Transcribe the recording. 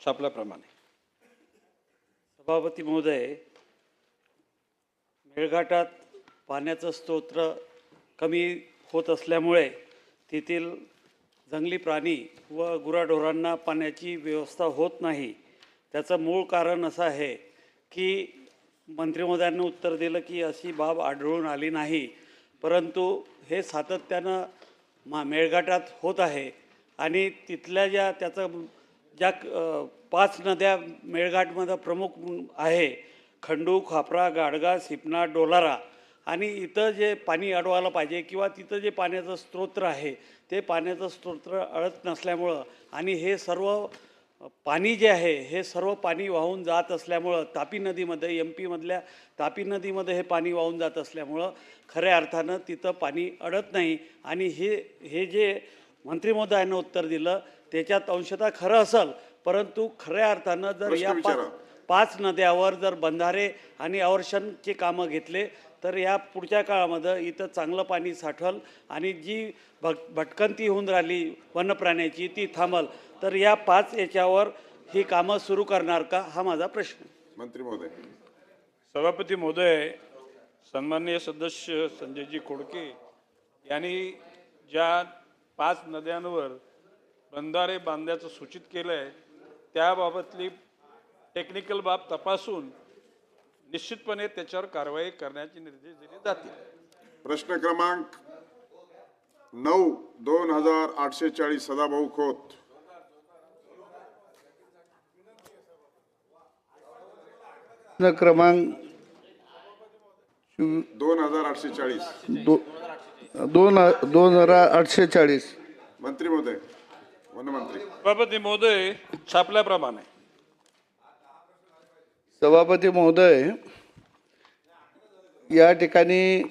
छापल्याप्रमाणे. सभापती महोदय, मेळघाटात पाण्याचं स्तोत्र कमी होत असल्यामुळे तेथील जंगली प्राणी व गुराढोरांना पाण्याची व्यवस्था होत नाही. त्याचं मूळ कारण असं आहे की मंत्री महोदयांनी उत्तर दिलं की अशी बाब आढळून आली नाही, परंतु हे सातत्यानं मेळघाटात होत आहे. आणि तिथल्या ज्या 5 नद्या मेळघाटमध्ये प्रमुख आहे, खंडू, खापरा, गाडगा, सिपना, डोलारा, आणि इथं जे पाणी अडवायला पाहिजे किंवा तिथं जे पाण्याचं स्तोत्र आहे ते पाण्याचं स्तोत्र अडत नसल्यामुळं आणि हे सर्व पाणी जे आहे हे सर्व पाणी वाहून जात असल्यामुळं तापी नदीमध्ये MP मधल्या तापी नदीमध्ये हे पाणी वाहून जात असल्यामुळं खऱ्या अर्थानं तिथं पाणी अडत नाही. आणि हे जे मंत्री महोदयांनी उत्तर दिलं त्याच्यात अंशतः खरं असेल, परंतु खऱ्या अर्थानं जर या 5 नद्यावर जर बंधारे आणि अवर्षणचे कामं घेतले तर या पुढच्या काळामध्ये इथं चांगलं पाणी साठवल आणि जी भटकंती होऊन राहिली वन्यप्राण्याची ती थांबल. तर या 5 याच्यावर ही कामं सुरू करणार का, हा माझा प्रश्न. मंत्री महोदय. सभापती महोदय, सन्माननीय सदस्य संजयजी खोडके यांनी ज्या 5 नद्यांवर बंधारे बांधण्याचं सूचित केलं आहे त्याबाबतली टेक्निकल बाब तपासून निश्चितपणे त्याच्यावर कारवाई करण्याचे निर्देश दिले जातील. प्रश्न क्रमांक 9 2840 सदाभाऊ खोत. प्रश्न क्रमांक 2840. 2840. मंत्री महोदय, वनमंत्री. सभापती महोदय, छापल्याप्रमाणे. सभापती महोदय, या ठिकाणी